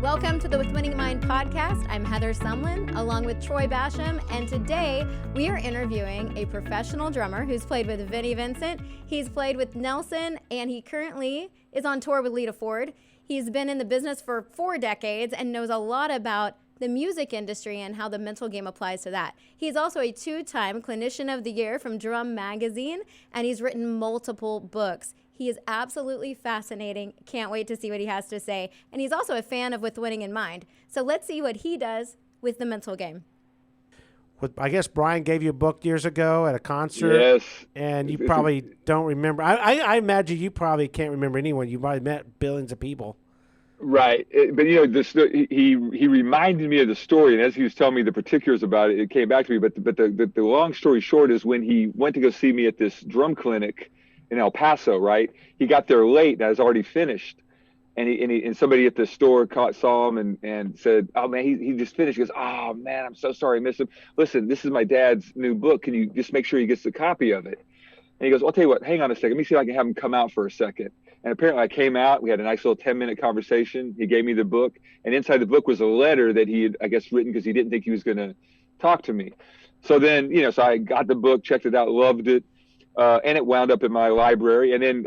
Welcome to the With Winning in Mind podcast. I'm Heather Sumlin, along with Troy Bassham, and today we are interviewing a professional drummer who's played with Vinnie Vincent. He's played with Nelson, and he currently is on tour with Lita Ford. He's been in the business for 4 decades and knows a lot about the music industry and how the mental game applies to that. He's also a 2-time Clinician of the Year from Drum Magazine, and he's written multiple books. He is absolutely fascinating. Can't wait to see what he has to say. And he's also a fan of With Winning in Mind. So let's see what he does with the mental game. I guess Brian gave you a book years ago at a concert. Yes. And you probably don't remember. I imagine you probably can't remember anyone. You probably met billions of people. Right. But, you know, he reminded me of the story. And as he was telling me the particulars about it, it came back to me. But the long story short is when he went to go see me at this drum clinic in El Paso, right? He got there late and I was already finished. And somebody at the store saw him and said, "Oh man, he just finished." He goes, "Oh man, I'm so sorry I missed him. Listen, this is my dad's new book. Can you just make sure he gets a copy of it?" And he goes, "Well, I'll tell you what, hang on a second. Let me see if I can have him come out for a second." And apparently I came out, we had a nice little 10-minute conversation. He gave me the book, and inside the book was a letter that he had, I guess, written because he didn't think he was going to talk to me. So then, so I got the book, checked it out, loved it. And it wound up in my library. And then,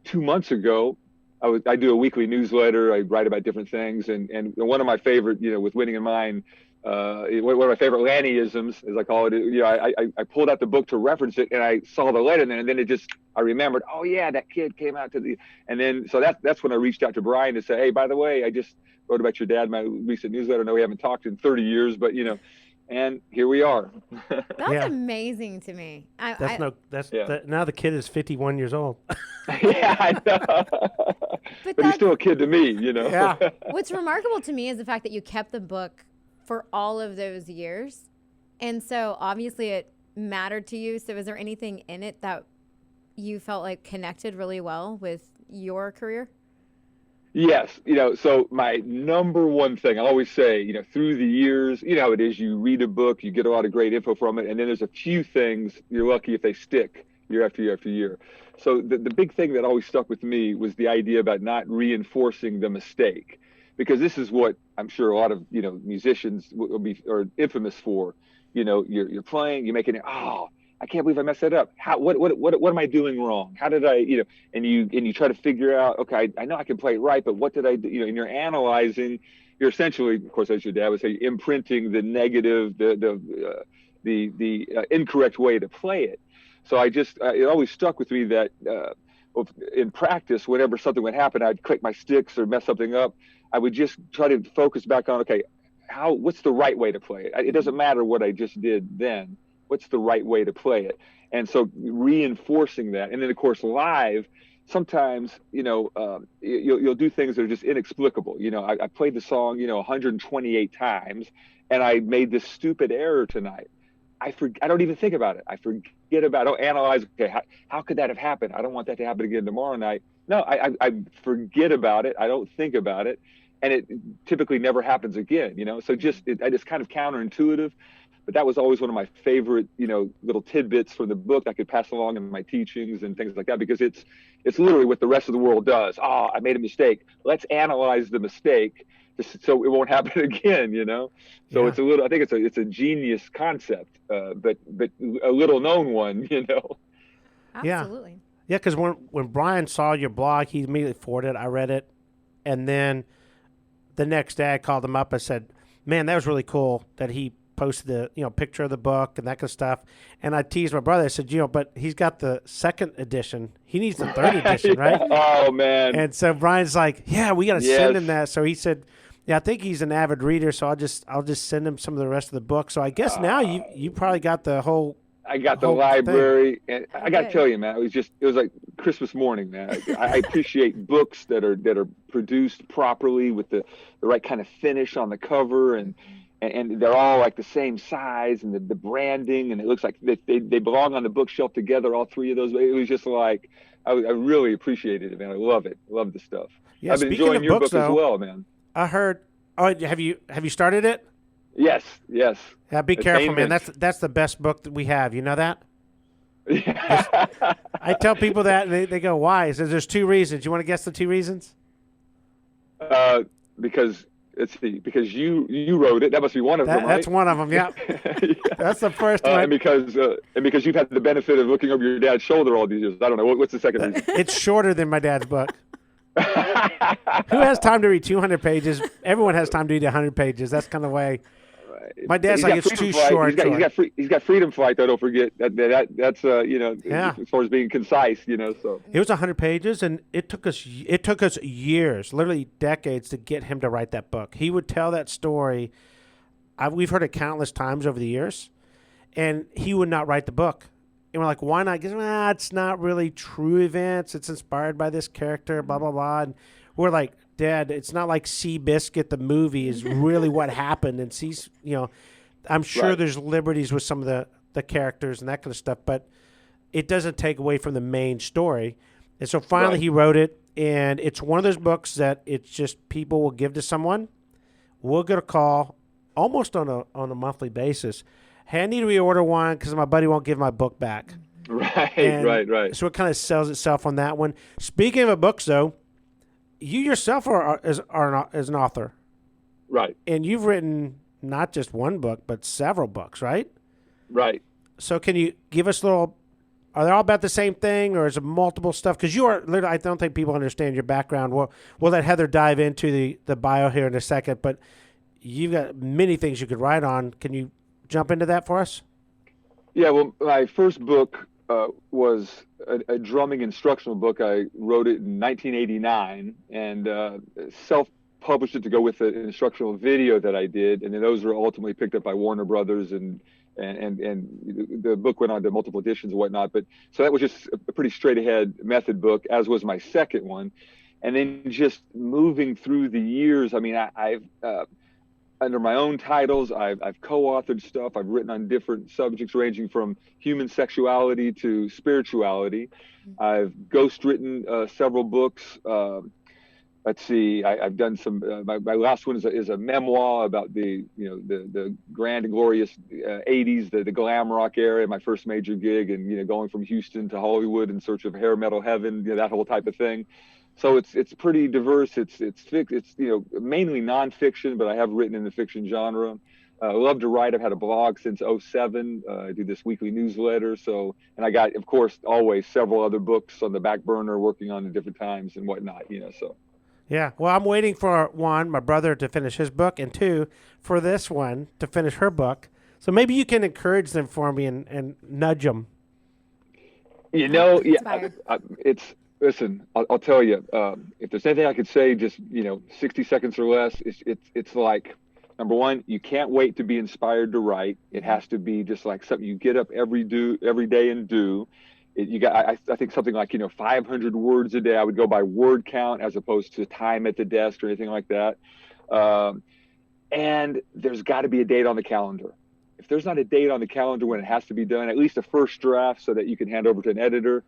2 months ago, I do a weekly newsletter. I write about different things. And one of my favorite, with Winning in Mind, one of my favorite Lanny-isms, as I call it, I pulled out the book to reference it, and I saw the letter, and then I remembered, oh yeah, that kid came out and then, so that's when I reached out to Brian to say, hey, by the way, I just wrote about your dad in my recent newsletter. I know we haven't talked in 30 years, but and here we are. That's amazing to me. Now the kid is 51 years old. Yeah, I know. But he's still a kid to me, Yeah. What's remarkable to me is the fact that you kept the book for all of those years. And so obviously it mattered to you. So is there anything in it that you felt like connected really well with your career? Yes. So my number one thing I always say, through the years, how it is, you read a book, you get a lot of great info from it. And then there's a few things you're lucky if they stick year after year after year. So the big thing that always stuck with me was the idea about not reinforcing the mistake, because this is what I'm sure a lot of, musicians are infamous for. You're playing, you're making it, I can't believe I messed that up. What am I doing wrong? How did I, and you try to figure out, okay, I know I can play it right, but what did I do? And you're analyzing, you're essentially, of course, as your dad would say, imprinting the negative, the incorrect way to play it. So it always stuck with me that in practice, whenever something would happen, I'd click my sticks or mess something up. I would just try to focus back on, okay, what's the right way to play it? It doesn't matter what I just did then. What's the right way to play it? And so reinforcing that. And then, of course, live, sometimes, you'll do things that are just inexplicable. I played the song, 128 times, and I made this stupid error tonight. I don't even think about it. I don't analyze, okay, how could that have happened? I don't want that to happen again tomorrow night. No, I forget about it. I don't think about it. And it typically never happens again, So it's kind of counterintuitive. But that was always one of my favorite, little tidbits from the book I could pass along in my teachings and things like that, because it's literally what the rest of the world does. I made a mistake. Let's analyze the mistake just so it won't happen again, So It's I think it's a genius concept, but a little known one, Absolutely. Yeah, because when Brian saw your blog, he immediately forwarded it. I read it. And then the next day I called him up. I said, man, that was really cool that he posted the picture of the book and that kind of stuff. And I teased my brother. I said, but he's got the 2nd edition. He needs the 3rd edition, right? Oh man. And so Brian's like, yeah, we got to send him that. So he said, yeah, I think he's an avid reader, so I'll just send him some of the rest of the book. So I guess now you probably got the whole. I got the library, and I got to tell you, man, it was like Christmas morning, man. I appreciate books that are produced properly with the right kind of finish on the cover, and they're all like the same size, and the branding, and it looks like they belong on the bookshelf together, all 3 of those. It was just like, I really appreciated it, man. I love it. I love the stuff. Yeah, I've been enjoying your book as well, man. I heard. Oh, have you started it? Yes. Yeah, be careful, man. That's the best book that we have. You know that? Yeah. I tell people that, and they go, why? He says there's 2 reasons. You want to guess the 2 reasons? Because let's see, because you wrote it. That must be one of them, right? That's one of them. Yeah, yeah. That's the first one. And because you've had the benefit of looking over your dad's shoulder all these years. I don't know what's the second reason. It's shorter than my dad's book. Who has time to read 200 pages? Everyone has time to read 100 pages. That's kind of the way. My dad's like, it's too short. He's got freedom flight, though. Don't forget that's as far as being concise, So it was 100 pages, and it took us years, literally decades, to get him to write that book. He would tell that story. We've heard it countless times over the years, and he would not write the book. And we're like, why not? Because it's not really true events. It's inspired by this character, blah blah blah. And we're like, Dad, it's not like Seabiscuit the movie is really what happened. And I'm sure there's liberties with some of the characters and that kind of stuff, but it doesn't take away from the main story. And so finally he wrote it, and it's one of those books that it's just people will give to someone. We'll get a call almost on a monthly basis. Hey, I need to reorder one because my buddy won't give my book back. Right. So it kind of sells itself on that one. Speaking of books, though, you yourself are an author. Right. And you've written not just one book, but several books, right? Right. So can you give us a little, are they all about the same thing, or is it multiple stuff? Because you are, literally, I don't think people understand your background. We'll let Heather dive into the bio here in a second, but you've got many things you could write on. Can you jump into that for us? Yeah, well, my first book was a drumming instructional book. I wrote it in 1989 and self-published it to go with an instructional video that I did, and then those were ultimately picked up by Warner Brothers, and the book went on to multiple editions and whatnot. But so that was just a pretty straight-ahead method book, as was my second one. And then just moving through the years, I mean, I've under my own titles, I've co-authored stuff. I've written on different subjects ranging from human sexuality to spirituality. I've ghostwritten several books. Let's see, I've done some. My last one is a memoir about the grand and glorious 80s, the glam rock era, my first major gig, and going from Houston to Hollywood in search of hair metal heaven, that whole type of thing. So it's pretty diverse. It's mainly nonfiction, but I have written in the fiction genre. I love to write. I've had a blog since 2007. I do this weekly newsletter. And I got, of course, always several other books on the back burner working on at different times and whatnot. So. Yeah. Well, I'm waiting for one, my brother to finish his book, and two, for this one to finish her book. So maybe you can encourage them for me and nudge them. Listen, I'll tell you, if there's anything I could say, just, 60 seconds or less, it's like, number one, you can't wait to be inspired to write. It has to be just like something you get up every day and do. I think something like, 500 words a day. I would go by word count as opposed to time at the desk or anything like that. And there's got to be a date on the calendar. If there's not a date on the calendar when it has to be done, at least a first draft so that you can hand over to an editor,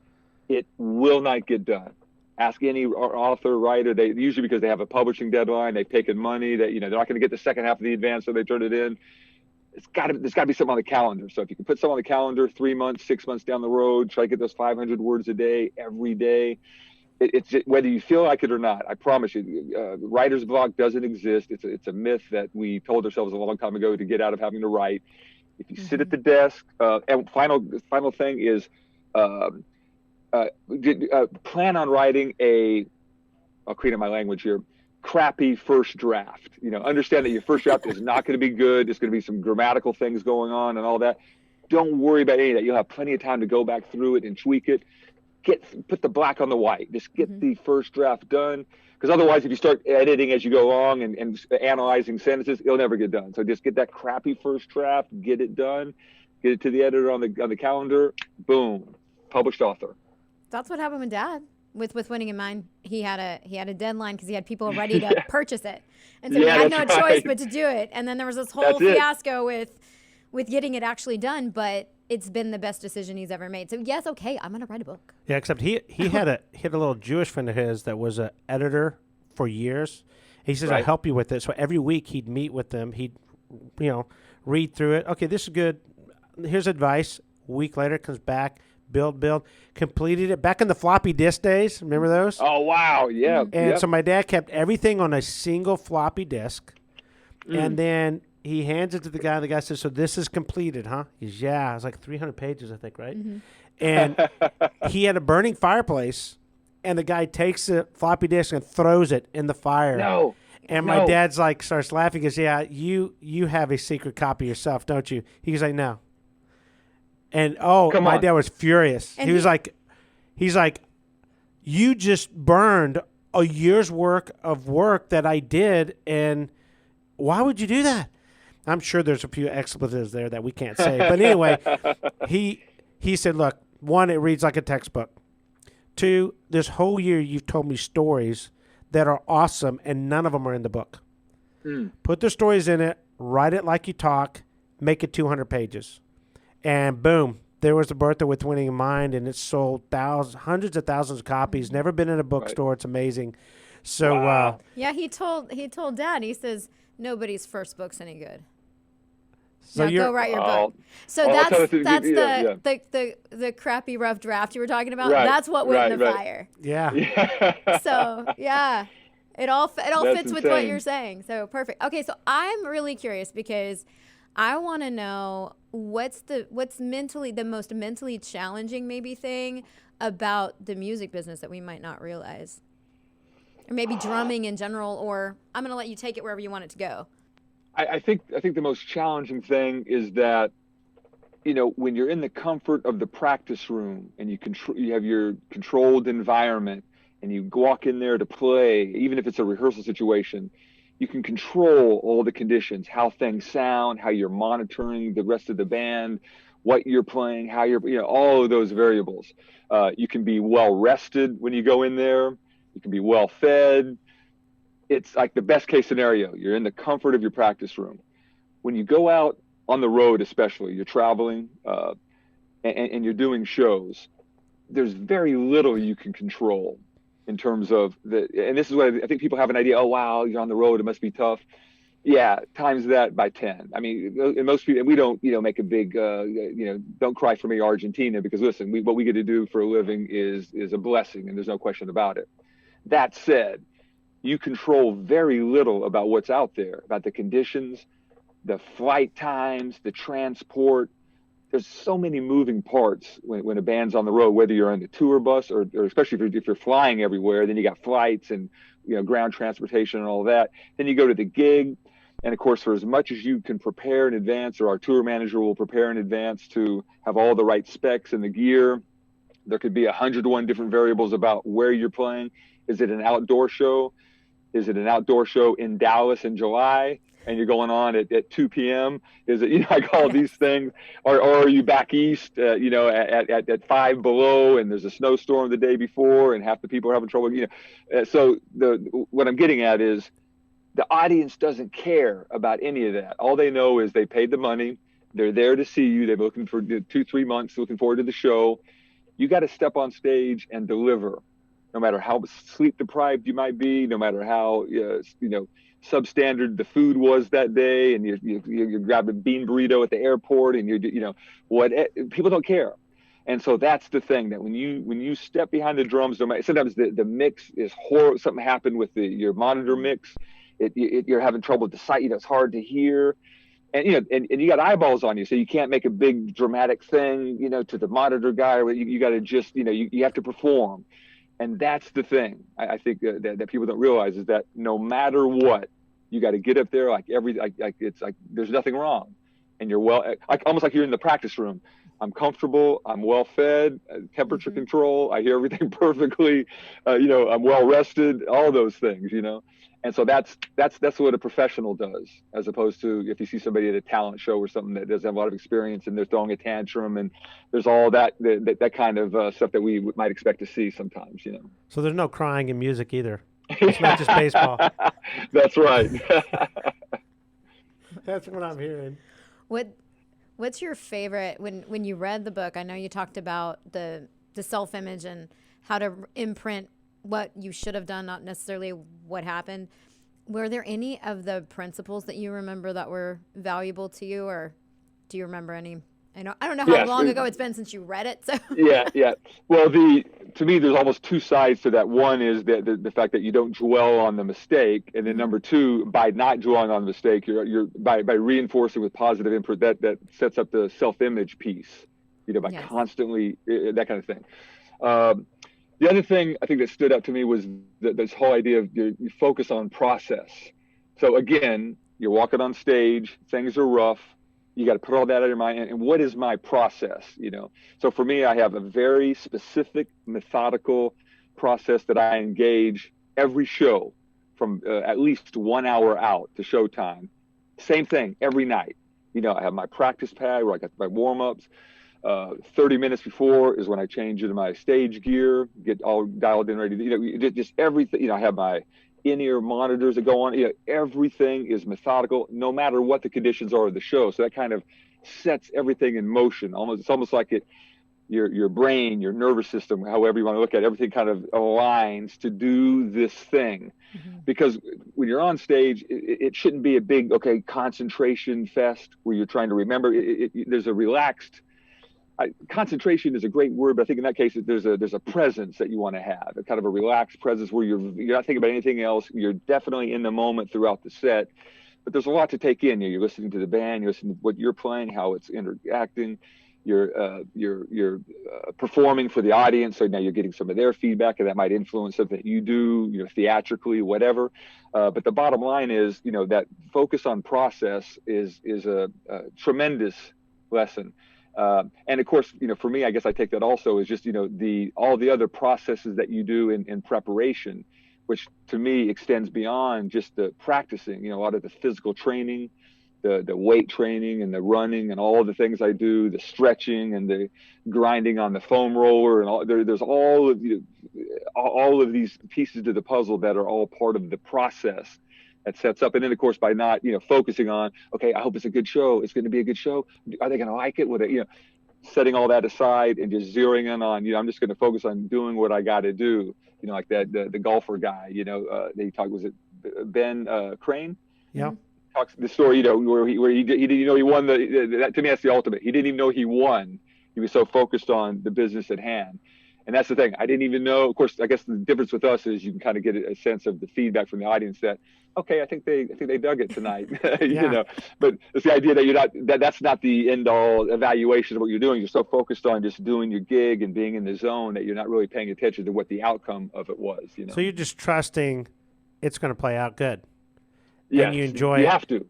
it will not get done. Ask any author, writer, they usually, because they have a publishing deadline, they've taken money, that they're not going to get the second half of the advance, so they turn it in. There's got to be something on the calendar. So if you can put something on the calendar 3 months, 6 months down the road, try to get those 500 words a day, every day. It's whether you feel like it or not. I promise you, writer's block doesn't exist. It's a myth that we told ourselves a long time ago to get out of having to write. If you sit at the desk, and final thing is, plan on writing I'll clean up my language here, crappy first draft. Understand that your first draft is not going to be good. There's going to be some grammatical things going on and all that. Don't worry about any of that. You'll have plenty of time to go back through it and tweak it. Put the black on the white. Just get the first draft done. Because otherwise, if you start editing as you go along and analyzing sentences, it'll never get done. So just get that crappy first draft, get it done, get it to the editor on the calendar, boom, published author. That's what happened with Dad with Winning in Mind. He had a deadline because he had people ready to purchase it, and so he had no choice but to do it. And then there was this whole fiasco with getting it actually done. But it's been the best decision he's ever made. So yes, okay, I'm gonna write a book. Yeah, except he had a little Jewish friend of his that was an editor for years. He says, "I'll help you with it." So every week he'd meet with them. He'd read through it. Okay, this is good. Here's advice. A week later, comes back. Build, completed it. Back in the floppy disk days, remember those? Oh, wow, yeah. And so my dad kept everything on a single floppy disk, And then he hands it to the guy. The guy says, "So this is completed, huh?" He's, "Yeah." It's like 300 pages, I think, right? And he had a burning fireplace, and the guy takes the floppy disk and throws it in the fire. No. And my dad's like, starts laughing. He goes, "Yeah, you have a secret copy yourself, don't you?" He's like, "No." And my dad was furious. And he's like, "You just burned a year's work of work that I did, and why would you do that?" I'm sure there's a few expletives there that we can't say. But anyway, he said, "Look, one, it reads like a textbook. Two, this whole year you've told me stories that are awesome, and none of them are in the book. Put the stories in it, write it like you talk, make it 200 pages." And boom, there was the Bertha with Winning in Mind, and it sold hundreds of thousands of copies. Never been in a bookstore. It's amazing. So yeah, he told Dad. He says nobody's first book's any good. So now go write your book. So that's the crappy rough draft you were talking about. Right, that's what went in the fire. Yeah. So yeah, it all fits with what insane. you're saying. So perfect. Okay, so I'm really curious because I want to know what's mentally the most mentally challenging maybe thing about the music business that we might not realize, or maybe drumming in general. Or I'm going to let you take it wherever you want it to go. I think the most challenging thing is that, when you're in the comfort of the practice room and you have your controlled environment and you walk in there to play, even if it's a rehearsal situation, you can control all the conditions, how things sound, how you're monitoring the rest of the band, what you're playing, how you're, all of those variables. You can be well rested when you go in there. You can be well fed. It's like the best case scenario. You're in the comfort of your practice room. When you go out on the road, especially, you're traveling and you're doing shows, there's very little you can control in terms of and this is what I think people have an idea. Oh, wow, you're on the road. It must be tough. Yeah, times that by 10. I mean, and most people, and we don't, make a big, don't cry for me, Argentina, because listen, what we get to do for a living is a blessing, and there's no question about it. That said, you control very little about what's out there, about the conditions, the flight times, the transport. There's so many moving parts when a band's on the road, whether you're on the tour bus or especially if you're flying everywhere. Then you got flights and ground transportation and all that. Then you go to the gig, and of course, for as much as you can prepare in advance, or our tour manager will prepare in advance to have all the right specs and the gear, there could be 101 different variables about where you're playing. Is it an outdoor show? Is it an outdoor show in Dallas in July and you're going on at 2 p.m.? Is it, like all these things? Or are you back east, at 5 below and there's a snowstorm the day before and half the people are having trouble, So what I'm getting at is the audience doesn't care about any of that. All they know is they paid the money. They're there to see you. They're looking for 2-3 months, looking forward to the show. You got to step on stage and deliver. No matter how sleep deprived you might be, no matter how substandard the food was that day, and you grab a bean burrito at the airport, and people don't care. And so that's the thing, that when you step behind the drums, sometimes the mix is horrible. Something happened with your monitor mix. You're having trouble with the sight. It's hard to hear. And and you got eyeballs on you, so you can't make a big dramatic thing, to the monitor guy. You got to just, you have to perform. And that's the thing I think that people don't realize, is that no matter what, you got to get up there like it's like there's nothing wrong, and you're almost like you're in the practice room. I'm comfortable. I'm well fed. Temperature control. I hear everything perfectly. I'm well rested. All those things. And so that's what a professional does, as opposed to if you see somebody at a talent show or something that doesn't have a lot of experience and they're throwing a tantrum, and there's all that kind of stuff that we might expect to see sometimes, So there's no crying in music either. It's not just baseball. That's right. That's what I'm hearing. What's your favorite, when you read the book? I know you talked about the self-image and how to imprint what you should have done, not necessarily what happened. Were there any of the principles that you remember that were valuable to you, or do you remember any? I don't know how long ago it's been since you read it. So yeah. Well, to me, there's almost two sides to that. One is the fact that you don't dwell on the mistake, and then number two, by not dwelling on the mistake, you're by reinforcing with positive input, that sets up the self-image piece, by constantly that kind of thing. The other thing I think that stood out to me was this whole idea of you focus on process. So again, you're walking on stage, things are rough. You got to put all that out of your mind. And what is my process? So for me, I have a very specific, methodical process that I engage every show from at least 1 hour out to showtime. Same thing every night. I have my practice pad where I got my warm-ups. 30 minutes before is when I change into my stage gear, get all dialed in, ready. Just everything. I have my in-ear monitors that go on. Everything is methodical, no matter what the conditions are of the show. So that kind of sets everything in motion. It's almost like your brain, your nervous system, however you want to look at it, everything kind of aligns to do this thing. Mm-hmm. Because when you're on stage, it shouldn't be a big concentration fest where you're trying to remember. There's a relaxed. Concentration is a great word, but I think in that case, there's a presence that you want to have, a kind of a relaxed presence where you're not thinking about anything else. You're definitely in the moment throughout the set, but there's a lot to take in. You're listening to the band, you're listening to what you're playing, how it's interacting. You're performing for the audience, so now you're getting some of their feedback, and that might influence something you do, theatrically, whatever. But the bottom line is, that focus on process is a tremendous lesson. And of course, for me, I guess I take that also as just, all the other processes that you do in preparation, which to me extends beyond just the practicing, a lot of the physical training, the weight training and the running and all the things I do, the stretching and the grinding on the foam roller, and there's all of these pieces to the puzzle that are all part of the process that sets up. And then of course, by not, focusing on, okay, I hope it's a good show. It's going to be a good show. Are they going to like it? With it, setting all that aside and just zeroing in on, I'm just going to focus on doing what I got to do. Like the golfer guy, they talk, was it Ben Crane? Yeah. Talks the story, where he didn't even know he won that, to me, that's the ultimate. He didn't even know he won. He was so focused on the business at hand. And that's the thing. I didn't even know. Of course, I guess the difference with us is you can kind of get a sense of the feedback from the audience that, okay, I think they dug it tonight. But it's the idea that that's not the end all evaluation of what you're doing. You're so focused on just doing your gig and being in the zone that you're not really paying attention to what the outcome of it was. So you're just trusting it's going to play out good. Yeah, and you enjoy it. You have to.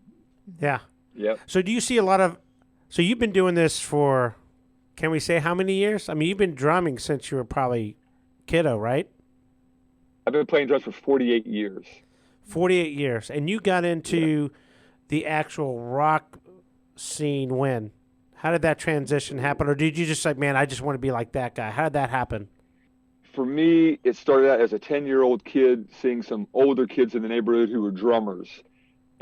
Yeah. Yep. So do you see a lot of? So you've been doing this for, can we say how many years? I mean, you've been drumming since you were probably kiddo, right? I've been playing drums for 48 years. 48 years. And you got into the actual rock scene when? How did that transition happen? Or did you just like, man, I just want to be like that guy? How did that happen? For me, it started out as a 10-year-old kid seeing some older kids in the neighborhood who were drummers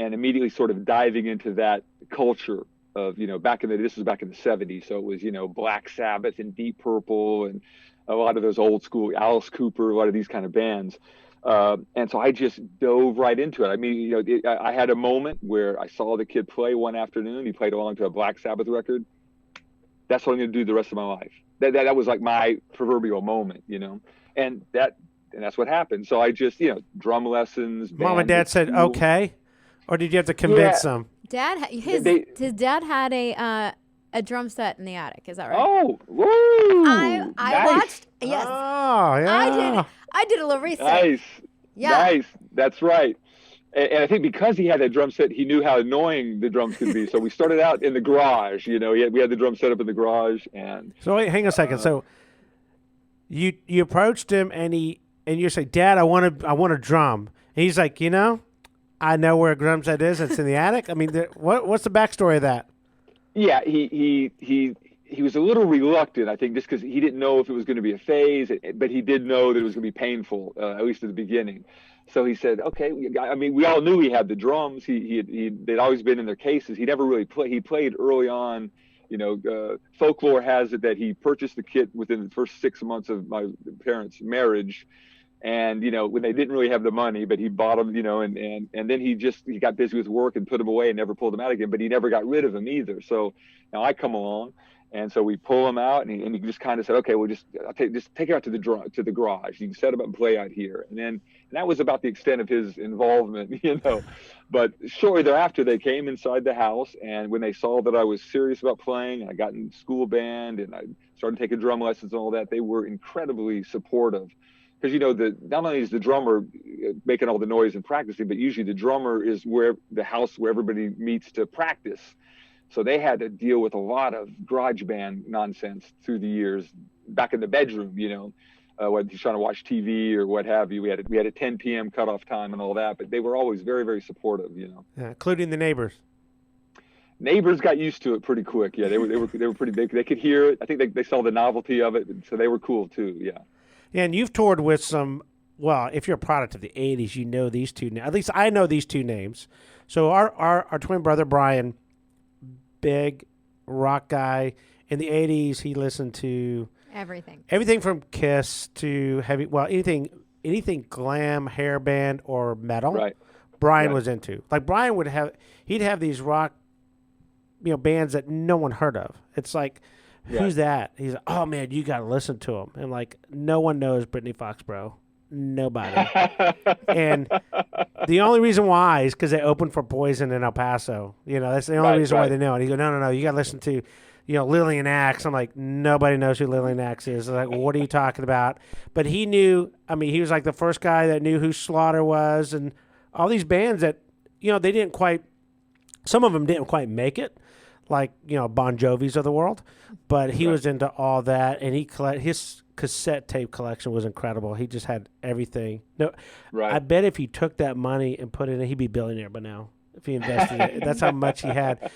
and immediately sort of diving into that culture of, this was back in the 70s. So it was, Black Sabbath and Deep Purple and a lot of those old school, Alice Cooper, a lot of these kind of bands. And so I just dove right into it. I mean, I had a moment where I saw the kid play one afternoon. He played along to a Black Sabbath record. That's what I'm going to do the rest of my life. That was like my proverbial moment, and that's what happened. So I just, drum lessons. Mom and Dad said, okay. Or did you have to convince them? His dad had a drum set in the attic. Is that right? Oh, woo! I nice. watched. Yes. Oh, yeah. I did a little research. Nice. Yeah. Nice. That's right. And I think because he had that drum set, he knew how annoying the drums could be. So we started out in the garage. We had the drum set up in the garage. And so wait, hang on a second. So you approached him and you say, Dad, I want a drum. And he's like, I know where a drum set is. It's in the attic. I mean, what's the backstory of that? Yeah, he was a little reluctant, I think, just because he didn't know if it was going to be a phase, but he did know that it was going to be painful, at least at the beginning. So he said, okay. I mean, we all knew he had the drums. They'd always been in their cases. He never really played. He played early on. Folklore has it that he purchased the kit within the first 6 months of my parents' marriage. And, when they didn't really have the money, but he bought them, and then he got busy with work and put them away and never pulled them out again, but he never got rid of them either. So now I come along And so we pull him out, and he just kind of said, okay, we'll just take it out to the garage. You can set him up and play out here. And that was about the extent of his involvement, But shortly thereafter, they came inside the house, and when they saw that I was serious about playing, I got in school band, and I started taking drum lessons and all that, they were incredibly supportive. Because, not only is the drummer making all the noise and practicing, but usually the drummer is the house where everybody meets to practice. So they had to deal with a lot of garage band nonsense through the years, back in the bedroom, whether he's trying to watch TV or what have you. We had a 10 p.m. cutoff time and all that, but they were always very, very supportive, Yeah, including the neighbors. Neighbors got used to it pretty quick. Yeah, they were pretty big. They could hear it. I think they saw the novelty of it, so they were cool too. Yeah. And you've toured with some. Well, if you're a product of the '80s, you know these two. At least I know these two names. So our twin brother Brian, big rock guy in the '80s. He listened to everything from Kiss to heavy. Well, anything glam, hair band, or metal. Right. Brian was into. Like Brian he'd have these rock, bands that no one heard of. It's like, who's that? He's like, oh man, you got to listen to him. And like, no one knows Brittany Fox, bro. Nobody. And the only reason why is because they opened for Poison in El Paso. That's the only reason why they know it. He goes, no, you got to listen to, Lillian Axe. I'm like, nobody knows who Lillian Axe is. I'm like, what are you talking about? But he knew. I mean, he was like the first guy that knew who Slaughter was, and all these bands that, they didn't quite. Some of them didn't quite make it, like Bon Jovi's of the world. But he was into all that, and his cassette tape collection was incredible. He just had everything. No, I bet if he took that money and put it in, he'd be a billionaire by now if he invested it. That's how much he had.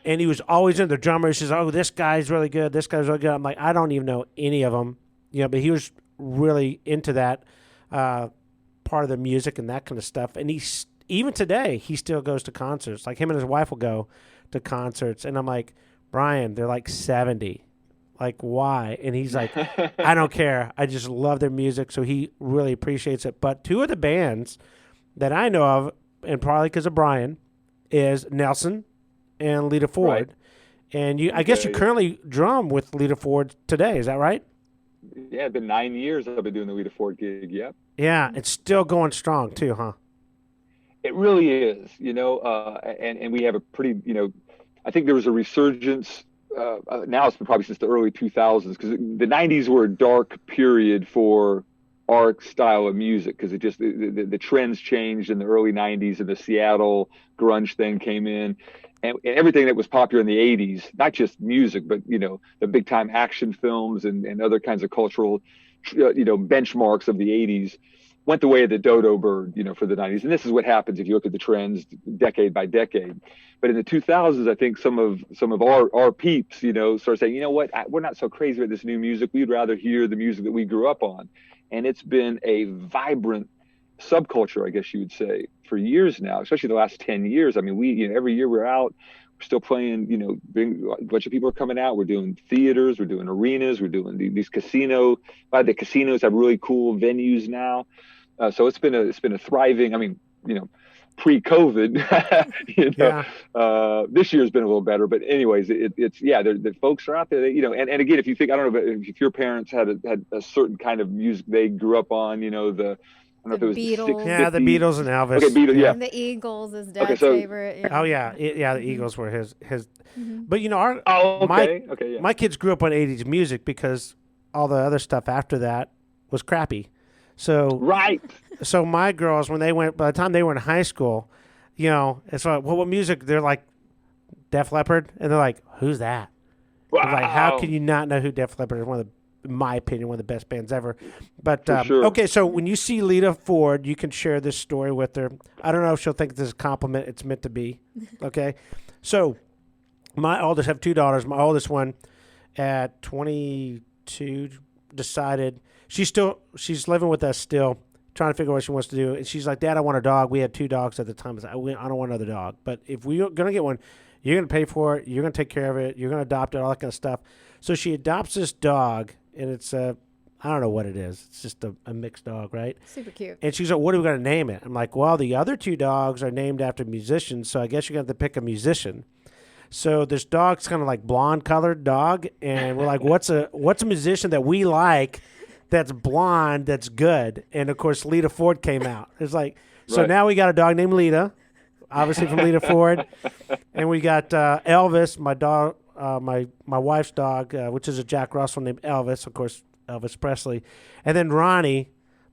And he was always into drummers. He says, oh, this guy's really good. This guy's really good. I'm like, I don't even know any of them. But he was really into that part of the music and that kind of stuff. And even today, he still goes to concerts. Like him and his wife will go to concerts. And I'm like, Brian, they're like 70. Like, why? And he's like, I don't care. I just love their music. So he really appreciates it. But two of the bands that I know of, and probably because of Brian, is Nelson and Lita Ford. Right. And I guess you currently drum with Lita Ford today. Is that right? Yeah, it's been 9 years I've been doing the Lita Ford gig. Yep. Yeah, it's still going strong too, huh? It really is, and we have a pretty, I think there was a resurgence. Now it's been probably since the early 2000s, because the 90s were a dark period for our style of music, because the trends changed in the early 90s, and the Seattle grunge thing came in, and everything that was popular in the 80s, not just music, but the big time action films and other kinds of cultural benchmarks of the 80s went the way of the dodo bird, for the 90s. And this is what happens if you look at the trends decade by decade. But in the 2000s, I think some of our peeps, started saying, we're not so crazy about this new music. We'd rather hear the music that we grew up on. And it's been a vibrant subculture, I guess you would say, for years now, especially the last 10 years. I mean, we, every year we're out, we're still playing, a bunch of people are coming out. We're doing theaters, we're doing arenas, we're doing these casinos. A lot of the casinos have really cool venues now. So it's been a thriving, I mean, pre-COVID, this year's been a little better, but anyways, the folks are out there, and again, if you think, I don't know if your parents had a certain kind of music they grew up on, I don't know if it was Beatles. The Beatles and Elvis. Okay, Beatles, yeah. And the Eagles is Dad's favorite. Yeah. Oh yeah, the Eagles were his. Mm-hmm. But my kids grew up on 80s music because all the other stuff after that was crappy. So So my girls, by the time they were in high school, it's like, well, what music? They're like Def Leppard, and they're like, who's that? Wow. Like, how can you not know who Def Leppard is? In my opinion, one of the best bands ever. But sure. Okay, so when you see Lita Ford, you can share this story with her. I don't know if she'll think this is a compliment. It's meant to be. Okay, so I have two daughters. My oldest one, at 22, decided she's living with us still, trying to figure out what she wants to do. And she's like, Dad, I want a dog. We had two dogs at the time. I don't want another dog. But if we're going to get one, you're going to pay for it. You're going to take care of it. You're going to adopt it, all that kind of stuff. So she adopts this dog, and it's I don't know what it is. It's just a mixed dog, right? Super cute. And she's like, what are we going to name it? I'm like, well, the other two dogs are named after musicians, so I guess you're going to have to pick a musician. So this dog's kind of like blonde colored dog, and we're like, what's a musician that we like that's blonde that's good? And of course, Lita Ford came out. It's like, so now we got a dog named Lita, obviously from Lita Ford, and we got Elvis, my dog, my wife's dog, which is a Jack Russell named Elvis, of course, Elvis Presley, and then Ronnie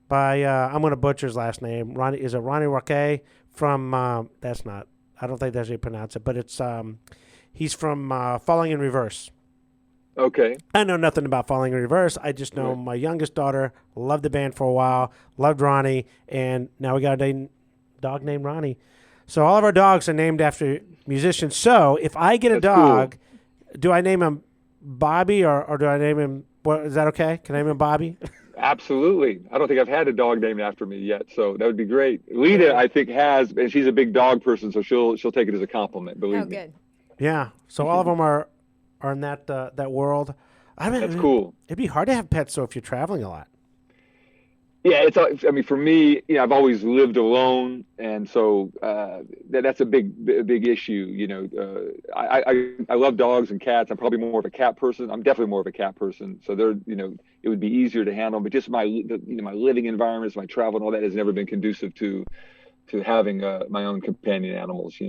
by I'm going to butcher his last name. Ronnie, is it Ronnie Roque from? That's not. I don't think that's how you pronounce it, but it's he's from Falling in Reverse. Okay. I know nothing about Falling in Reverse. I just know my youngest daughter loved the band for a while, loved Ronnie, and now we got a dog named Ronnie. So all of our dogs are named after musicians. So if I get a dog, do I name him Bobby or do I name him, what, is that okay? Can I name him Bobby? Absolutely. I don't think I've had a dog named after me yet, so that would be great. Lita, I think, has, and she's a big dog person, so she'll take it as a compliment. Believe me. Good. Yeah. So all of them are in that world. That's cool. It'd be hard to have pets, though, if you're traveling a lot. Yeah, I mean, for me, I've always lived alone, and so that's a big issue. I love dogs and cats. I'm probably more of a cat person. I'm definitely more of a cat person. So it would be easier to handle. But just my living environments, my travel, and all that has never been conducive to having my own companion animals.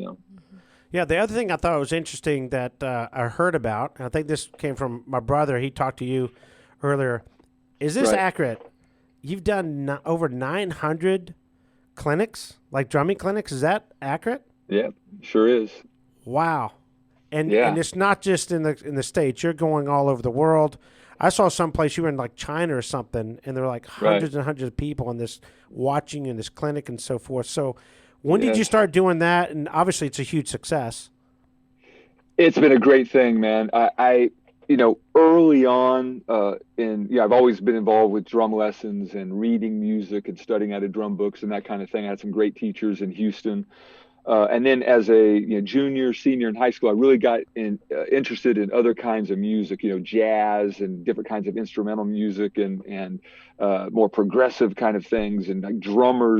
Yeah, the other thing I thought was interesting that I heard about, and I think this came from my brother. He talked to you earlier. Is this accurate? You've done over 900 clinics, like drumming clinics. Is that accurate? Yeah, sure is. Wow. And it's not just in the States. You're going all over the world. I saw someplace you were in like China or something, and there were like hundreds and hundreds of people in this watching in this clinic and so forth. So when did you start doing that? And obviously it's a huge success. It's been a great thing, man. I early on, I've always been involved with drum lessons and reading music and studying out of drum books and that kind of thing. I had some great teachers in Houston. And then as a junior, senior in high school, I really got interested in other kinds of music, jazz and different kinds of instrumental music and more progressive kind of things and like drummer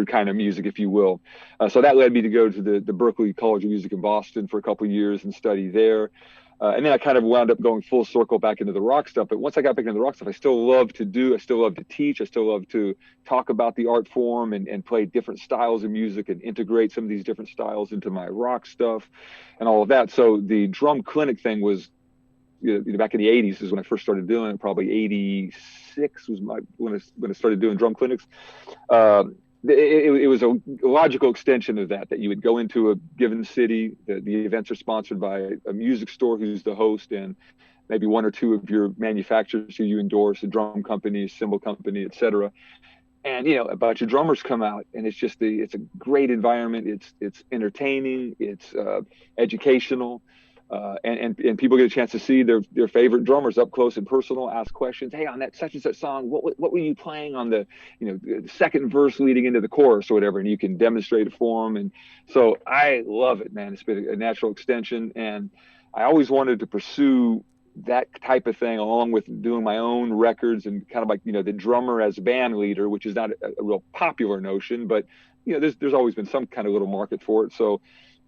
kind of music, if you will. So that led me to go to the Berklee College of Music in Boston for a couple of years and study there. And then I kind of wound up going full circle back into the rock stuff. But once I got back into the rock stuff, I still love to teach. I still love to talk about the art form and play different styles of music and integrate some of these different styles into my rock stuff and all of that. So the drum clinic thing was, back in the 80s is when I first started doing it. Probably 86 was when I started doing drum clinics. It was a logical extension of that you would go into a given city. The events are sponsored by a music store who's the host and maybe one or two of your manufacturers who you endorse, a drum company, a cymbal company, etc. And a bunch of drummers come out, and it's a great environment. It's entertaining, it's educational. And people get a chance to see their favorite drummers up close and personal, ask questions. Hey, on that such and such song, what were you playing on the second verse leading into the chorus or whatever? And you can demonstrate it for them. And so I love it, man. It's been a natural extension, and I always wanted to pursue that type of thing along with doing my own records and kind of like the drummer as band leader, which is not a real popular notion, but there's always been some kind of little market for it. So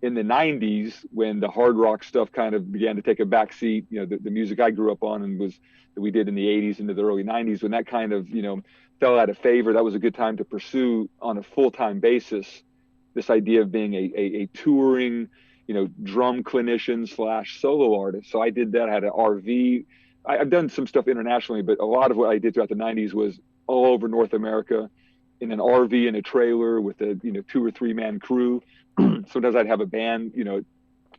in the 90s, when the hard rock stuff kind of began to take a back seat, the music I grew up on and that we did in the 80s into the early 90s, when that kind of, fell out of favor, that was a good time to pursue on a full-time basis this idea of being a touring, drum clinician / solo artist. So I did that. I had an RV. I've done some stuff internationally, but a lot of what I did throughout the 90s was all over North America in an RV and a trailer with a 2 or 3 man crew. Sometimes I'd have a band,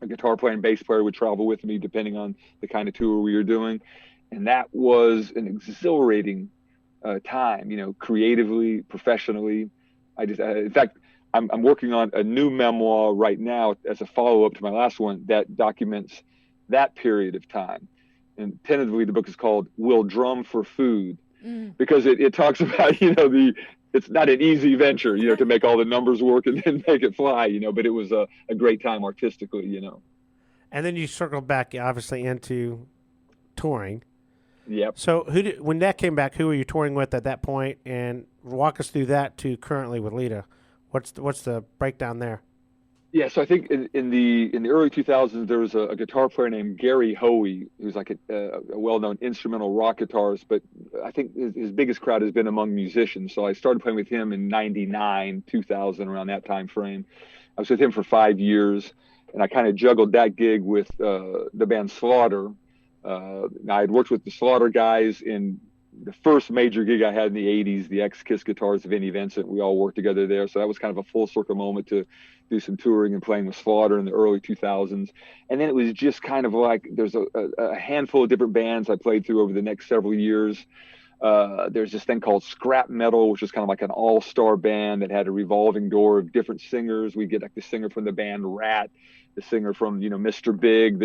a guitar player and bass player would travel with me depending on the kind of tour we were doing. And that was an exhilarating time, creatively, professionally. In fact, I'm working on a new memoir right now as a follow-up to my last one that documents that period of time. And tentatively, the book is called Will Drum for Food, because it talks about, it's not an easy venture, to make all the numbers work and then make it fly, but it was a great time artistically, And then you circled back, obviously, into touring. Yep. So when that came back, who were you touring with at that point? And walk us through that to currently with Lita. What's the breakdown there? Yeah, so I think in the early 2000s there was a guitar player named Gary Hoey, who's like a well-known instrumental rock guitarist. But I think his biggest crowd has been among musicians. So I started playing with him in '99, 2000, around that time frame. I was with him for 5 years, and I kind of juggled that gig with the band Slaughter. I had worked with the Slaughter guys in the first major gig I had in the '80s, the ex-Kiss guitarist Vinnie Vincent. We all worked together there, so that was kind of a full circle moment to do some touring and playing with Slaughter in the early 2000s. And then it was just kind of like there's a handful of different bands I played through over the next several years. There's this thing called Scrap Metal, which is kind of like an all-star band that had a revolving door of different singers. We get like the singer from the band Rat, the singer from Mr. Big,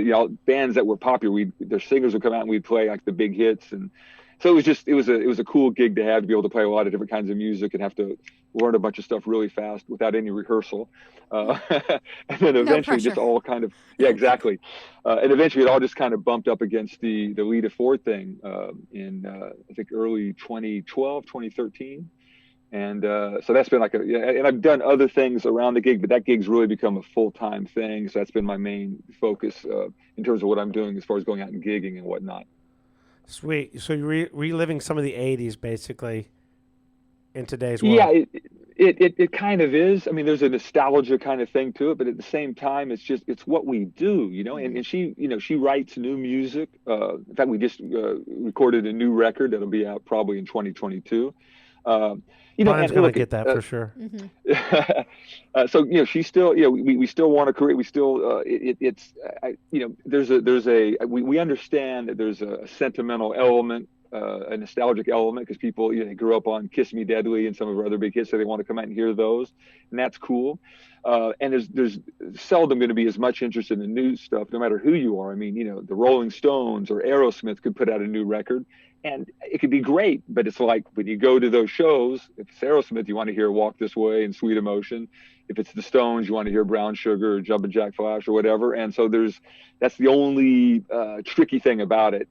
bands that were popular. Their singers would come out and we'd play like the big hits. And so it was a cool gig to have, to be able to play a lot of different kinds of music and have to learn a bunch of stuff really fast without any rehearsal. And then eventually just all kind of, yeah, exactly. And eventually it all just kind of bumped up against the Lita Ford thing in I think early 2012, 2013. And so that's been and I've done other things around the gig, but that gig's really become a full-time thing. So that's been my main focus in terms of what I'm doing as far as going out and gigging and whatnot. Sweet. So you're reliving some of the 80s, basically, in today's world. Yeah, it kind of is. I mean, there's a nostalgia kind of thing to it, but at the same time, it's what we do, and she writes new music. In fact, we just recorded a new record that'll be out probably in 2022. Brian's going to get that for sure. Mm-hmm. So she's still, we still want to create. We still, we understand that there's a sentimental element, a nostalgic element, because people, they grew up on Kiss Me Deadly and some of our other big hits, so they want to come out and hear those, and that's cool. And there's seldom going to be as much interest in the new stuff, no matter who you are. I mean, the Rolling Stones or Aerosmith could put out a new record, and it could be great, but it's like when you go to those shows, if it's Aerosmith, you want to hear Walk This Way and Sweet Emotion. If it's the Stones, you want to hear Brown Sugar or Jumpin' Jack Flash or whatever. And so that's the only tricky thing about it.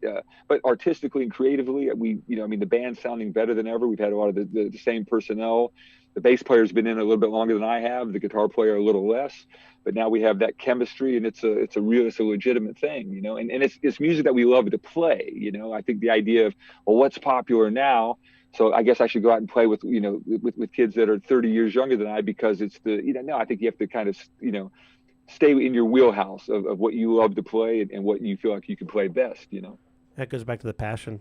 But artistically and creatively, the band's sounding better than ever. We've had a lot of the same personnel. The bass player's been in a little bit longer than I have. The guitar player a little less. But now we have that chemistry, and it's a legitimate thing, and it's music that we love to play. I think the idea of, well, what's popular now? So I guess I should go out and play with kids that are 30 years younger than I, because it's no, I think you have to kind of, stay in your wheelhouse of what you love to play and what you feel like you can play best, That goes back to the passion.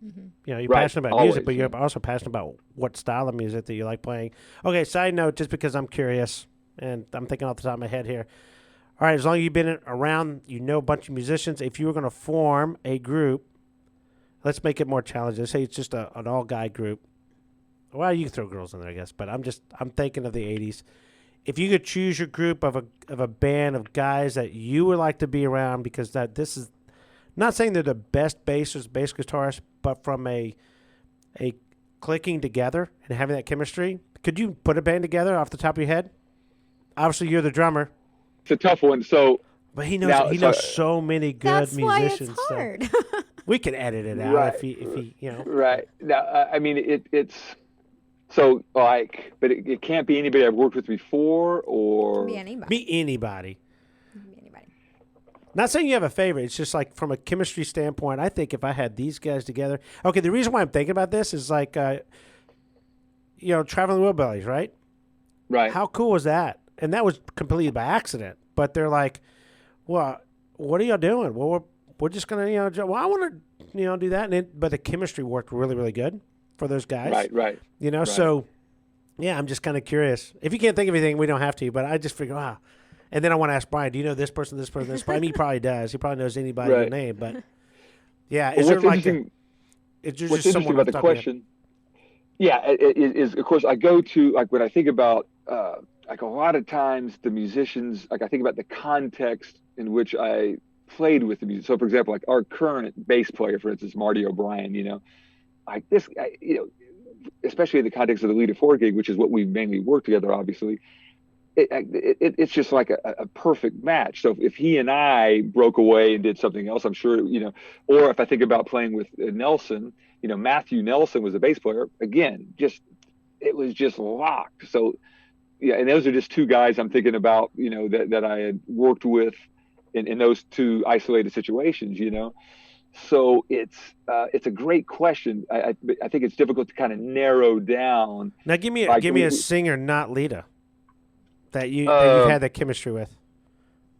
Mm-hmm. You're passionate about music, but you're also passionate about what style of music that you like playing. Okay, side note, just because I'm curious, and I'm thinking off the top of my head here. All right, as long as you've been around, a bunch of musicians, if you were going to form a group, let's make it more challenging. Let's say it's just an all-guy group. Well, you can throw girls in there, I guess, but I'm thinking of the 80s. If you could choose your group of a band of guys that you would like to be around, because this is not saying they're the best bass guitarists, but from a clicking together and having that chemistry, could you put a band together off the top of your head? Obviously, you're the drummer. It's a tough one. So, but he knows so many good musicians. That's why it's hard. So we can edit it out right. if he Right. Now, I mean, it's so like, but it can't be anybody I've worked with before, or Be anybody. Be anybody. Be anybody. Not saying you have a favorite. It's just like from a chemistry standpoint, I think if I had these guys together. Okay, the reason why I'm thinking about this is like, Traveling Wilburys, right? Right. How cool was that? And that was completely by accident. But they're like, well, what are y'all doing? Well, we're just going to, I want to, do that. But the chemistry worked really, really good for those guys. Right. Right. So, yeah, I'm just kind of curious. If you can't think of anything, we don't have to. But I just figure, wow. And then I want to ask Brian, do you know this person, this person, this person? I mean, he probably does. He probably knows anybody with a name. But, yeah. Well, what's interesting about the question, is, of course, I go to, like, when I think about, like, a lot of times the musicians, like, I think about the context in which I played with the music. So, for example, like our current bass player, for instance, Marty O'Brien, like this, especially in the context of the Lita Ford gig, which is what we mainly work together, obviously, it's just like a perfect match. So if he and I broke away and did something else, I'm sure, or if I think about playing with Nelson, Matthew Nelson was a bass player. Again, it was just locked. So yeah, and those are just two guys I'm thinking about, that I had worked with in those two isolated situations, So it's a great question. I think it's difficult to kind of narrow down. Now give me a singer, not Lita, that you've had that chemistry with,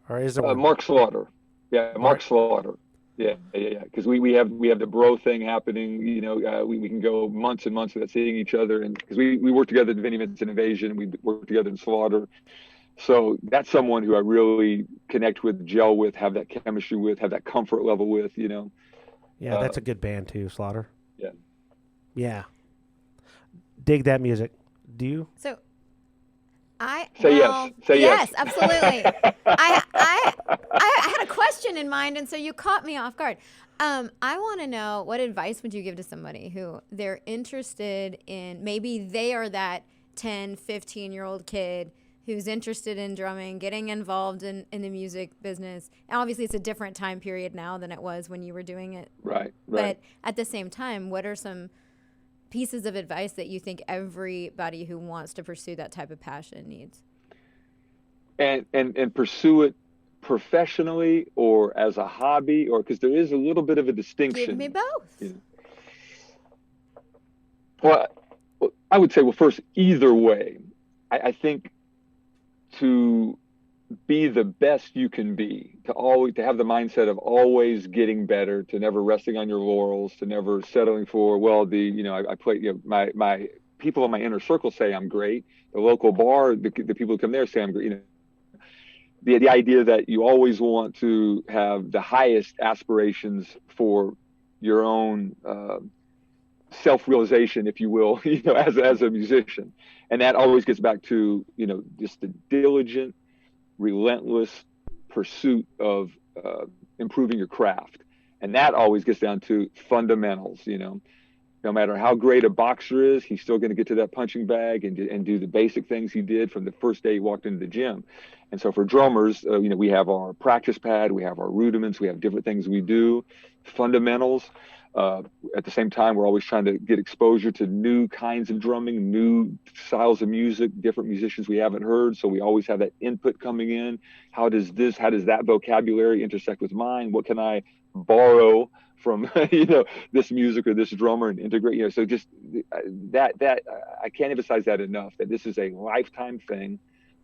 or is it Mark Slaughter? Yeah, Mark Slaughter. Yeah. Because we have the bro thing happening. We can go months and months without seeing each other, and because we work together at Vinnie Vincent Invasion, and we work together in Slaughter. So that's someone who I really connect with, gel with, have that chemistry with, have that comfort level with. Yeah, that's a good band too, Slaughter. Yeah. Yeah. Dig that music. Do you? So Say yes. Yes, absolutely. I had a question in mind, and so you caught me off guard. I want to know, what advice would you give to somebody who they're interested in, maybe they are that 10, 15-year-old kid who's interested in drumming, getting involved in the music business. And obviously, it's a different time period now than it was when you were doing it. Right. But at the same time, what are some pieces of advice that you think everybody who wants to pursue that type of passion needs? And pursue it professionally or as a hobby, or because there is a little bit of a distinction. Give me both. Well, I would say, first, either way, I think to be the best you can be, to have the mindset of always getting better, to never resting on your laurels, to never settling for, I play, my people in my inner circle say I'm great. The local bar, the people who come there say I'm great. The idea that you always want to have the highest aspirations for your own self-realization, if you will, as a musician. And that always gets back to, just the diligent, relentless pursuit of improving your craft. And that always gets down to fundamentals. No matter how great a boxer is, he's still going to get to that punching bag and do the basic things he did from the first day he walked into the gym. And so for drummers, we have our practice pad, we have our rudiments, we have different things we do, fundamentals. At the same time, we're always trying to get exposure to new kinds of drumming, new styles of music, different musicians we haven't heard. So we always have that input coming in. How does that vocabulary intersect with mine? What can I borrow from, this music or this drummer and integrate, so just that I can't emphasize that enough, that this is a lifetime thing.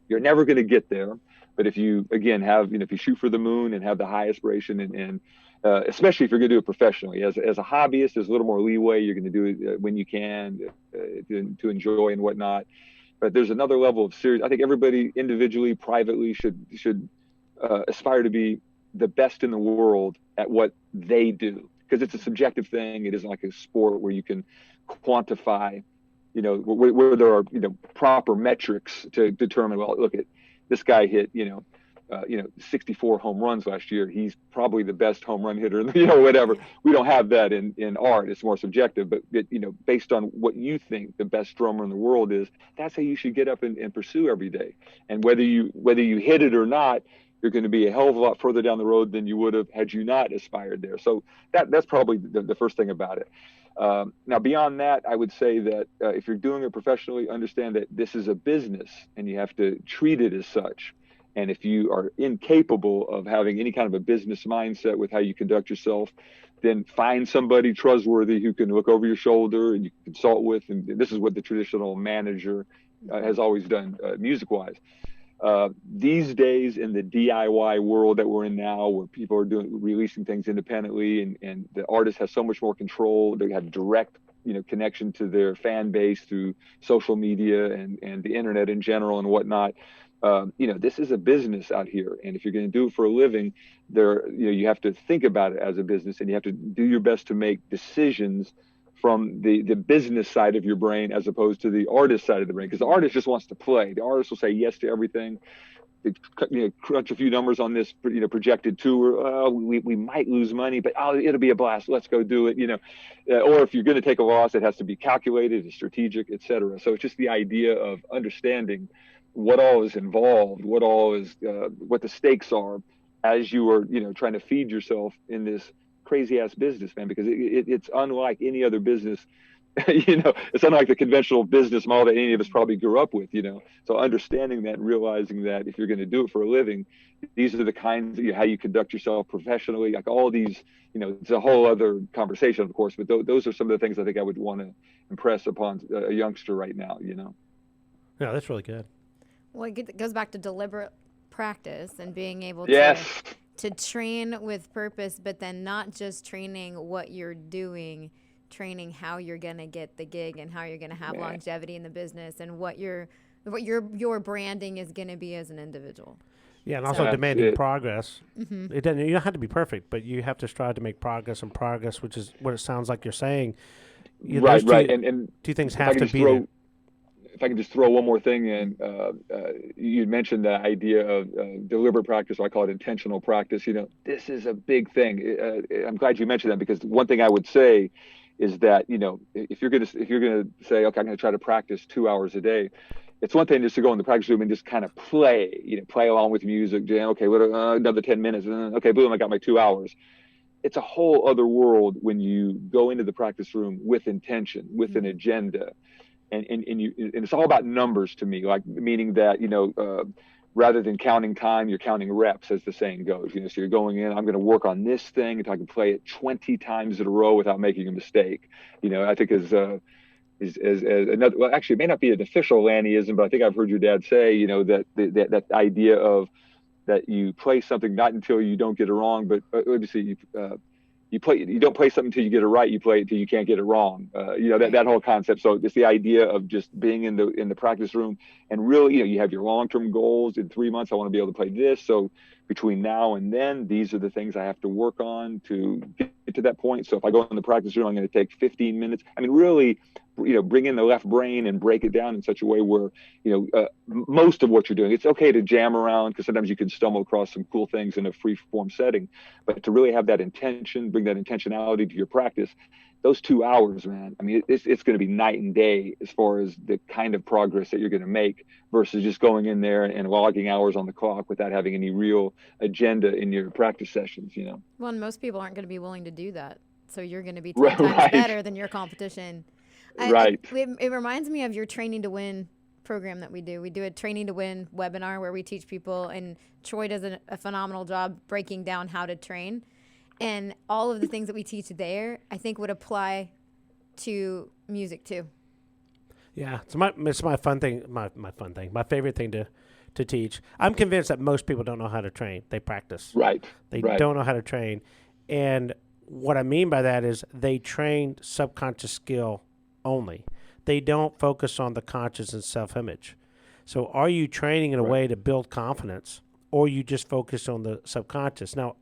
You're never going to get there. But if you, again, have, if you shoot for the moon and have the high aspiration and especially if you're going to do it professionally, as a hobbyist, there's a little more leeway. You're going to do it when you can to enjoy and whatnot. But there's another level of serious. I think everybody individually, privately should aspire to be the best in the world at what they do, because it's a subjective thing. It isn't like a sport where you can quantify, where there are, proper metrics to determine, well, look at this guy hit, 64 home runs last year. He's probably the best home run hitter, whatever. We don't have that in art. It's more subjective, but based on what you think the best drummer in the world is, that's how you should get up and pursue every day. And whether you hit it or not, you're going to be a hell of a lot further down the road than you would have had you not aspired there. So that's probably the first thing about it. Now, beyond that, I would say that if you're doing it professionally, understand that this is a business and you have to treat it as such. And if you are incapable of having any kind of a business mindset with how you conduct yourself, then find somebody trustworthy who can look over your shoulder and you can consult with. And this is what the traditional manager has always done music-wise. These days in the DIY world that we're in now, where people are releasing things independently and the artist has so much more control, they have direct connection to their fan base through social media and the internet in general and whatnot. This is a business out here, and if you're going to do it for a living, you have to think about it as a business, and you have to do your best to make decisions from the business side of your brain as opposed to the artist side of the brain, because the artist just wants to play. The artist will say yes to everything. They, crunch a few numbers on this projected tour. We might lose money, but it'll be a blast. Let's go do it. Or if you're going to take a loss, it has to be calculated, it's strategic, etc. So it's just the idea of understanding what all is involved, what the stakes are as you are, trying to feed yourself in this crazy ass business, man, because it's unlike any other business it's unlike the conventional business model that any of us probably grew up with, So understanding that and realizing that if you're going to do it for a living, these are the kinds of how you conduct yourself professionally, like all these, it's a whole other conversation, of course, but those are some of the things I think I would want to impress upon a youngster right now, Yeah, that's really good. Well, it goes back to deliberate practice and being able Yes. to train with purpose, but then not just training what you're doing, training how you're going to get the gig and how you're going to have longevity in the business and what your branding is going to be as an individual. Yeah, and also demanding progress. Mm-hmm. You don't have to be perfect, but you have to strive to make progress, and progress, which is what it sounds like you're saying. Right. And two things have to be there. If I can just throw one more thing in, you mentioned the idea of deliberate practice, or I call it intentional practice. This is a big thing. I'm glad you mentioned that, because one thing I would say is that, if you're going to say, okay, I'm going to try to practice 2 hours a day, it's one thing just to go in the practice room and just kind of play along with music. Okay, another 10 minutes. Okay, boom, I got my 2 hours. It's a whole other world when you go into the practice room with intention, with an agenda. And it's all about numbers to me, like meaning that, rather than counting time, you're counting reps, as the saying goes. So you're going in, I'm going to work on this thing until I can play it 20 times in a row without making a mistake. I think is another, well, actually, it may not be an official Lannyism, but I think I've heard your dad say, that idea of that you play something not until you don't get it wrong, but let me see, you don't play something until you get it right. You play it until you can't get it wrong. That whole concept. So it's the idea of just being in the practice room and really, you have your long-term goals. In 3 months, I want to be able to play this. So between now and then, these are the things I have to work on to get to that point. So if I go in the practice room, I'm going to take 15 minutes. I mean, really, bring in the left brain and break it down in such a way where, most of what you're doing, it's okay to jam around, because sometimes you can stumble across some cool things in a free form setting, but to really have that intention, bring that intentionality to your practice, those 2 hours, man, I mean, it's going to be night and day as far as the kind of progress that you're going to make versus just going in there and logging hours on the clock without having any real agenda in your practice sessions, Well, and most people aren't going to be willing to do that. So you're going to be 10 times better than your competition. It reminds me of your Training to Win program that we do. We do a Training to Win webinar where we teach people, and Troy does a phenomenal job breaking down how to train. And all of the things that we teach there, I think, would apply to music too. Yeah, it's my fun thing, my favorite thing to teach. I'm convinced that most people don't know how to train. They practice. Right. They don't know how to train. And what I mean by that is they train subconscious skill only. They don't focus on the conscious and self-image. So are you training in a way to build confidence, or you just focus on the subconscious? Now,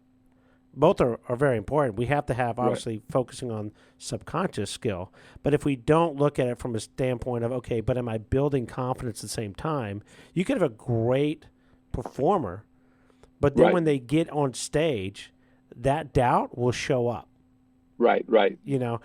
both are very important. We have to have, obviously, focusing on subconscious skill. But if we don't look at it from a standpoint of, okay, but am I building confidence at the same time? You could have a great performer, but then when they get on stage, that doubt will show up. Right.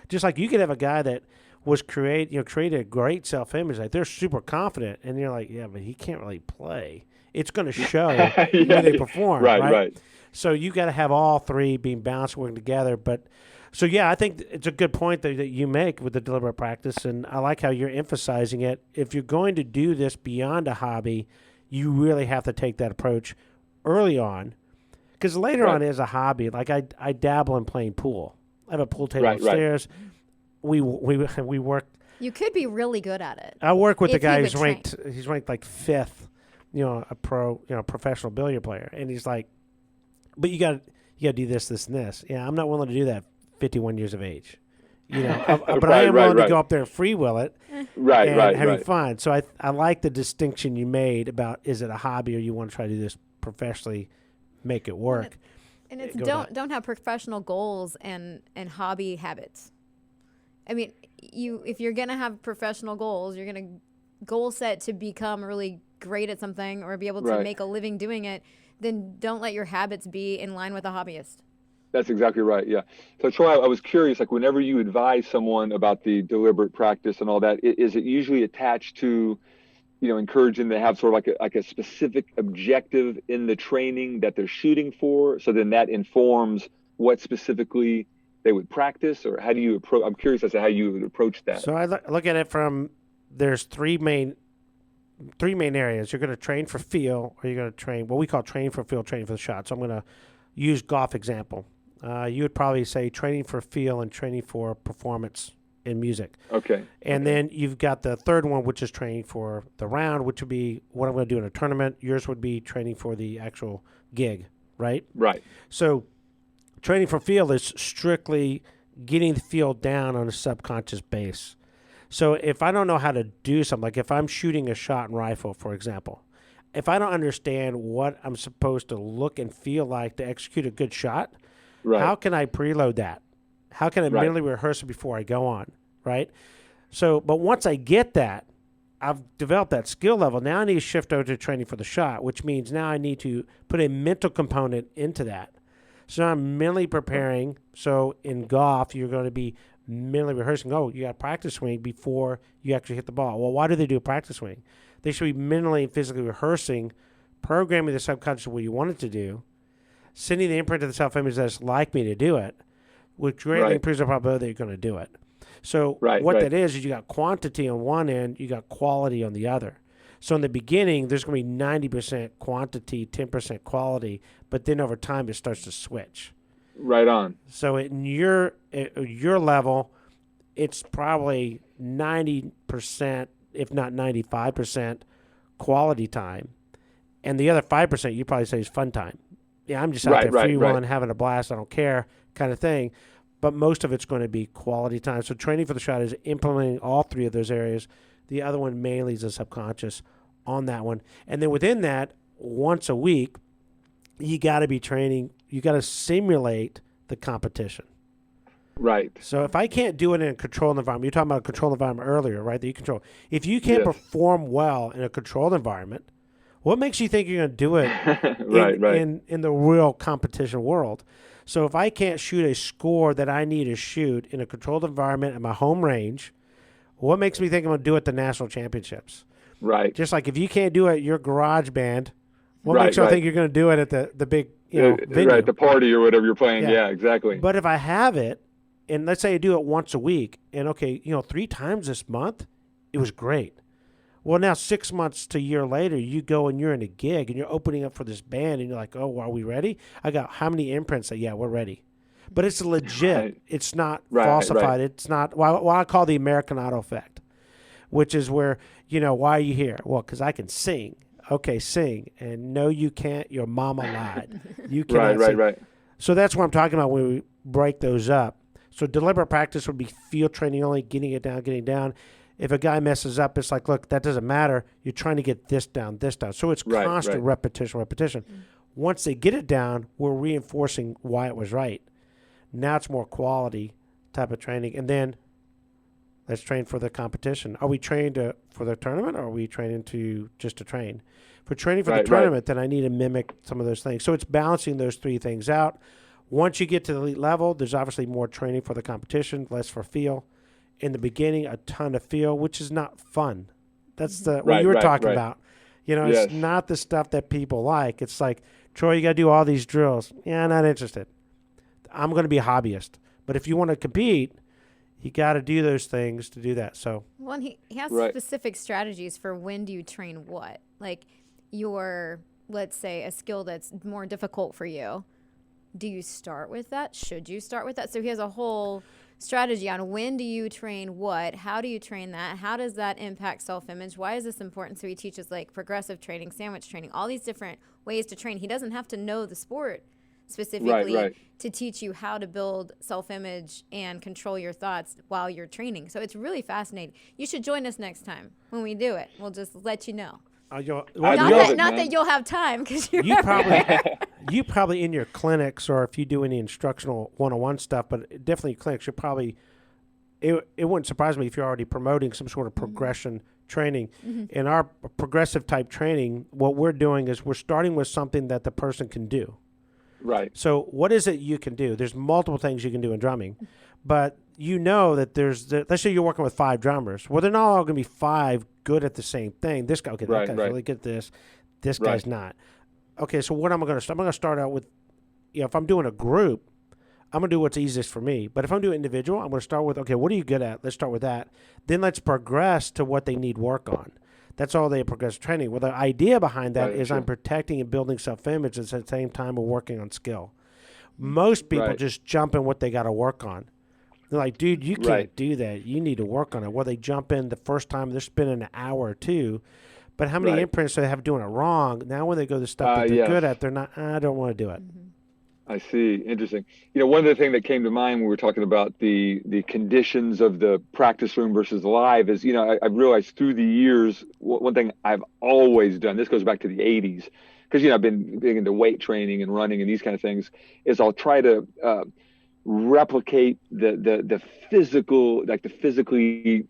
Just like you could have a guy that was created a great self-image. Like, they're super confident, and you're like, yeah, but he can't really play. It's going to show when they perform, right? So you got to have all three being balanced, working together. I think it's a good point that you make with the deliberate practice, and I like how you're emphasizing it. If you're going to do this beyond a hobby, you really have to take that approach early on, because later on as a hobby, like I dabble in playing pool. I have a pool table upstairs. We work. You could be really good at it. I work with the guy who's ranked. He's ranked like 5th, a professional billiard player, and he's like, but you got to do this, this, and this. Yeah, I'm not willing to do that. 51 years of age, but I am willing to go up there and freewheel it, having fun. So I like the distinction you made about, is it a hobby or you want to try to do this professionally, make it work. And it's don't have professional goals and hobby habits. I mean, if you're gonna have professional goals, you're gonna goal set to become really great at something or be able to make a living doing it, then don't let your habits be in line with a hobbyist. That's exactly right. Yeah. So Troy, I was curious, like whenever you advise someone about the deliberate practice and all that, is it usually attached to, encouraging them to have sort of like a specific objective in the training that they're shooting for? So then that informs what specifically they would practice, or how do you approach? I'm curious as to how you would approach that. So I look at it from, there's three main areas. You're going to train for feel, or you're going to train what we call training for feel, training for the shot. So I'm going to use golf example. You would probably say training for feel and training for performance in music. Okay. And then you've got the third one, which is training for the round, which would be what I'm going to do in a tournament. Yours would be training for the actual gig, right? Right. So training for feel is strictly getting the feel down on a subconscious base. So if I don't know how to do something, like if I'm shooting a shot and rifle, for example, if I don't understand what I'm supposed to look and feel like to execute a good shot, how can I preload that? How can I mentally rehearse it before I go on, right? So, but once I get that, I've developed that skill level. Now I need to shift over to training for the shot, which means now I need to put a mental component into that. So now I'm mentally preparing. So in golf, you're going to be mentally rehearsing. Oh, you got a practice swing before you actually hit the ball. Well, why do they do a practice swing? They should be mentally and physically rehearsing, programming the subconscious what you want it to do, sending the imprint to the self-image that's like me to do it, which greatly improves the probability that you're going to do it. So what that is you got quantity on one end, you got quality on the other. So in the beginning, there's going to be 90% quantity, 10% quality, but then over time it starts to switch. Right on. So at your level, it's probably 90%, if not 95%, quality time, and the other 5% you probably say is fun time. Yeah, I'm just out there free rolling, having a blast, I don't care kind of thing. But most of it's going to be quality time. So training for the shot is implementing all three of those areas. The other one mainly is the subconscious on that one. And then within that, once a week, you got to be training. You got to simulate the competition. Right. So if I can't do it in a controlled environment, you're talking about a controlled environment earlier, right, that you control. If you can't perform well in a controlled environment, what makes you think you're going to do it in the real competition world? So if I can't shoot a score that I need to shoot in a controlled environment at my home range, what makes me think I'm going to do it at the national championships? Right. Just like if you can't do it at your garage band, what makes you think you're going to do it at the big venue? Right, the party or whatever you're playing. Yeah, exactly. But if I have it, and let's say I do it once a week, and 3 times this month, it was great. Well, now 6 months to a year later, you go and you're in a gig and you're opening up for this band and you're like, oh, are we ready? I got how many imprints that, we're ready. But it's legit. Right. It's not falsified. Right. It's not what I call the American Idol effect, which is where, why are you here? Well, because I can sing. Okay, sing. And no, you can't. Your mama lied. You cannot sing. Right. So that's what I'm talking about when we break those up. So deliberate practice would be field training only, getting it down, getting down. If a guy messes up, it's like, look, that doesn't matter. You're trying to get this down, this down. So it's constant repetition. Mm-hmm. Once they get it down, we're reinforcing why it was right. Now it's more quality type of training. And then let's train for the competition. Are we trained for the tournament, or are we training just to train? If we're training for the tournament, then I need to mimic some of those things. So it's balancing those three things out. Once you get to the elite level, there's obviously more training for the competition, less for feel. In the beginning, a ton of feel, which is not fun. That's what you were talking about. It's not the stuff that people like. It's like, Troy, you got to do all these drills. Yeah, not interested. I'm going to be a hobbyist. But if you want to compete, you got to do those things to do that. So, well, he has specific strategies for when do you train what? Like let's say, a skill that's more difficult for you. Do you start with that? Should you start with that? So he has a whole strategy on when do you train what, how do you train that, how does that impact self-image, why is this important? So he teaches like progressive training, sandwich training, all these different ways to train. He doesn't have to know the sport specifically to teach you how to build self-image and control your thoughts while you're training. So it's really fascinating. You should join us next time when we do it. We'll just let you know. Not that you'll have time, because you probably in your clinics, or if you do any instructional one-on-one stuff, but definitely clinics, you're probably it wouldn't surprise me if you're already promoting some sort of progression training. In our progressive type training, what we're doing is we're starting with something that the person can do. Right. So what is it you can do? There's multiple things you can do in drumming, but that let's say you're working with 5 drummers. Well, they're not all going to be 5 good at the same thing. This guy, that guy's really good at this. This guy's not. Okay, so what am I going to start? I'm going to start out with, if I'm doing a group, I'm going to do what's easiest for me. But if I'm doing individual, I'm going to start with, okay, what are you good at? Let's start with that. Then let's progress to what they need work on. That's all they progress training. Well, the idea behind that is I'm protecting and building self-image at the same time of working on skill. Most people just jump in what they got to work on. They're like, dude, you can't do that. You need to work on it. Well, they jump in the first time, they're spending an hour or two. But how many imprints do they have doing it wrong? Now when they go to the stuff that they're good at, they're not, I don't want to do it. I see. Interesting. One of the things that came to mind when we were talking about the conditions of the practice room versus live is, I've realized through the years, one thing I've always done, this goes back to the 80s, because, I've been big into weight training and running and these kind of things, is I'll try to replicate the physical, like the physically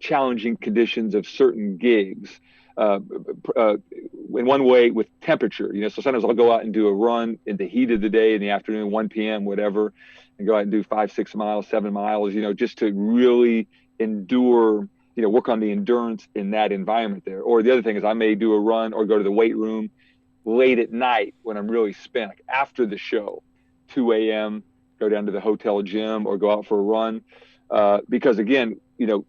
challenging conditions of certain gigs. In one way with temperature, so sometimes I'll go out and do a run in the heat of the day in the afternoon, 1 p.m., whatever, and go out and do 5, 6 miles, 7 miles, just to really endure, work on the endurance in that environment there. Or the other thing is I may do a run or go to the weight room late at night when I'm really spent, like after the show, 2 a.m., go down to the hotel gym or go out for a run. Because again, you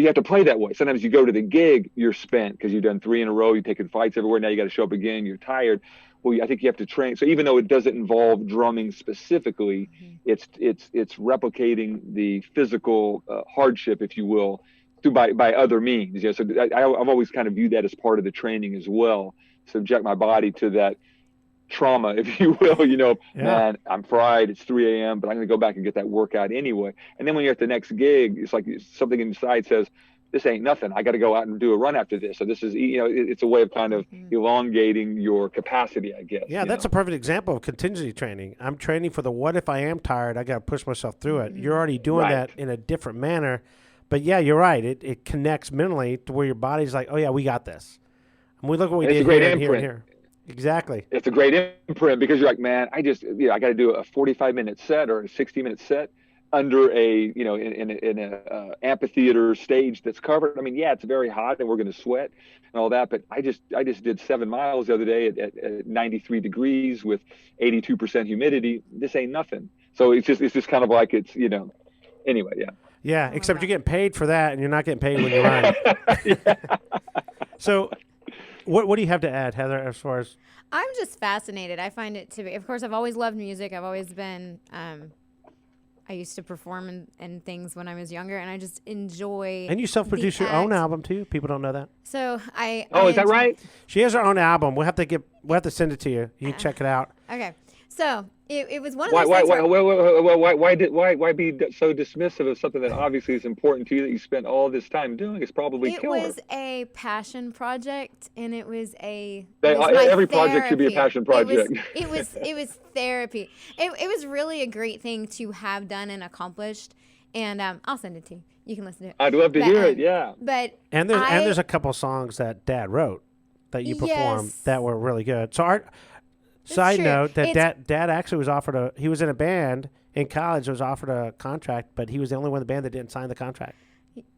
have to play that way. Sometimes you go to the gig, you're spent because you've done 3 in a row, you've taken fights everywhere. Now you got to show up again, you're tired. Well, I think you have to train. So even though it doesn't involve drumming specifically, it's replicating the physical hardship, if you will, by other means. So I've always kind of viewed that as part of the training as well. Subject my body to that trauma, if you will, man, I'm fried, it's 3 a.m., but I'm going to go back and get that workout anyway. And then when you're at the next gig, it's like something inside says, this ain't nothing. I got to go out and do a run after this. So this is, it's a way of kind of elongating your capacity, I guess. Yeah, that's a perfect example of contingency training. I'm training for the what if I am tired, I got to push myself through it. You're already doing that in a different manner. But yeah, you're right. It connects mentally to where your body's like, oh yeah, we got this. And we look what we did here and here and here. Exactly. It's a great imprint because you're like, man, I got to do a 45-minute set or a 60-minute set under in a amphitheater stage that's covered. I mean, yeah, it's very hot and we're going to sweat and all that, but I just did 7 miles the other day at 93 degrees with 82% humidity. This ain't nothing. So it's just kind of like anyway, yeah. Yeah, except you're getting paid for that and you're not getting paid when you run. So what do you have to add, Heather, as far as? I'm just fascinated. I find it to be, of course, I've always loved music. I've always been, I used to perform in things when I was younger, and I just enjoy. And you self-produce your own album, too? People don't know that. So I. Oh, is that right? She has her own album. We'll have to send it to you. You can check it out. Okay. So it was one of those things. Why be so dismissive of something that obviously is important to you that you spent all this time doing? It's probably killer. It was a passion project, and it was every project should be a passion project. It was therapy. It was really a great thing to have done and accomplished, and I'll send it to you. You can listen to it. I'd love to hear it. Yeah. But there's a couple songs that Dad wrote that you performed that were really good. So Side note that Dad actually was offered he was in a band in college, was offered a contract, but he was the only one in the band that didn't sign the contract.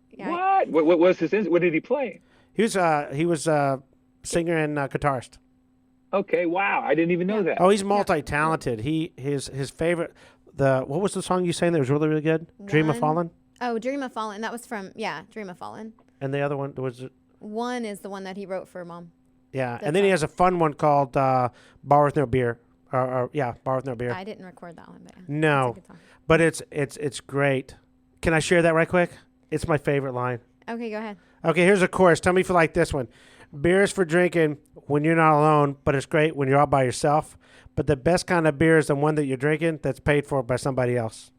Yeah. What was what did he play? He was singer and guitarist. Okay, wow. I didn't even know that. Oh, he's multi-talented. His favorite, what was the song you sang that was really, really good? Dream of Fallen? Oh, Dream of Fallen. That was from, Dream of Fallen. And the other one was? One is the one that he wrote for Mom. Yeah, and then he has a fun one called Bar with No Beer. Bar with No Beer. I didn't record that one, but no, but it's great. Can I share that right quick? It's my favorite line. Okay, go ahead. Okay, here's a chorus. Tell me if you like this one. Beer is for drinking when you're not alone, but it's great when you're all by yourself. But the best kind of beer is the one that you're drinking that's paid for by somebody else.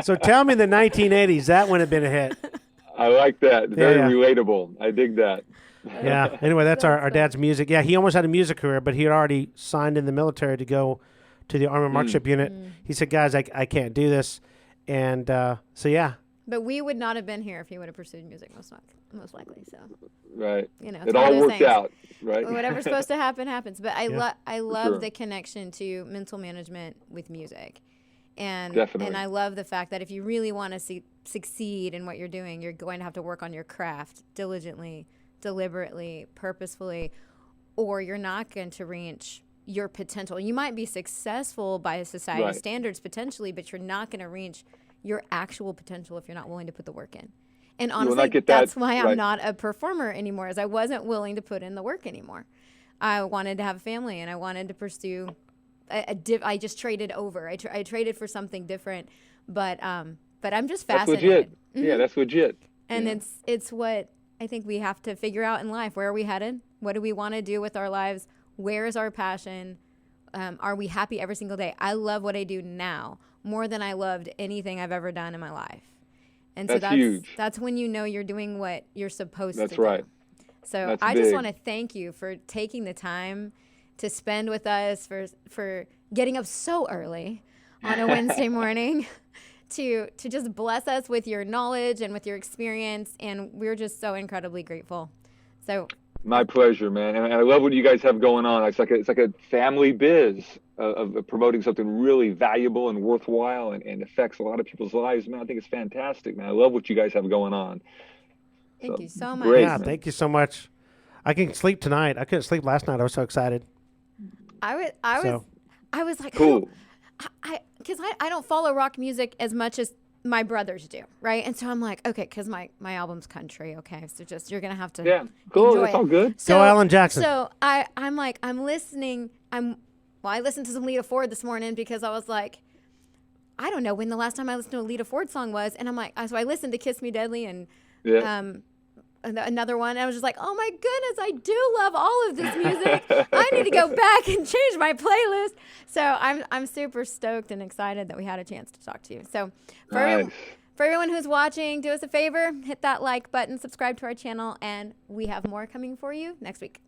So tell me in the 1980s, that would have been a hit. I like that. Very relatable. I dig that. Yeah. Anyway, that's our dad's music. Yeah, he almost had a music career, but he had already signed in the military to go to the Army Marksmanship Unit. He said, guys, I can't do this. And so, yeah. But we would not have been here if he would have pursued music, most likely. So, right. It all worked out, right? Whatever's supposed to happen happens. But I love the connection to mental management with music. And I love the fact that if you really want to succeed in what you're doing, you're going to have to work on your craft diligently, deliberately, purposefully, or you're not going to reach your potential. You might be successful by society's Right. standards potentially, but you're not going to reach your actual potential if you're not willing to put the work in. And will honestly, not get that's that, why I'm right. not a performer anymore, is I wasn't willing to put in the work anymore. I wanted to have a family, and I wanted to pursue I just traded over. I traded for something different, but I'm just That's fascinated. legit. Mhm. Yeah, that's legit. And Yeah. it's what I think we have to figure out in life. Where are we headed? What do we want to do with our lives? Where is our passion? Are we happy every single day? I love what I do now more than I loved anything I've ever done in my life. And so That's huge. that's when you know you're doing what you're supposed to That's do. right. So That's I just big. want to thank you for taking the time to spend with us, for getting up so early on a Wednesday morning to just bless us with your knowledge and with your experience. And we're just so incredibly grateful. So My pleasure, man. And I love what you guys have going on. It's like a family biz of promoting something really valuable and worthwhile and affects a lot of people's lives, man. I think it's fantastic, man. I love what you guys have going on. thank So, you so much. great. Yeah, man. thank you so much. I can sleep tonight. I couldn't sleep last night. I was so excited. I was like, Cool. because I don't follow rock music as much as my brothers do, right? And so I'm like, okay, because my album's country, okay, so just you're gonna have to Yeah, cool. enjoy That's it. all good. So, Alan Jackson. So I'm like, I'm listening. I listened to some Lita Ford this morning because I was like, I don't know when the last time I listened to a Lita Ford song was, and I'm like, so I listened to Kiss Me Deadly and Yeah. another one. And I was just like, oh my goodness, I do love all of this music. I need to go back and change my playlist. So I'm super stoked and excited that we had a chance to talk to you. So for Nice. for everyone who's watching, do us a favor, hit that like button, subscribe to our channel, and we have more coming for you next week.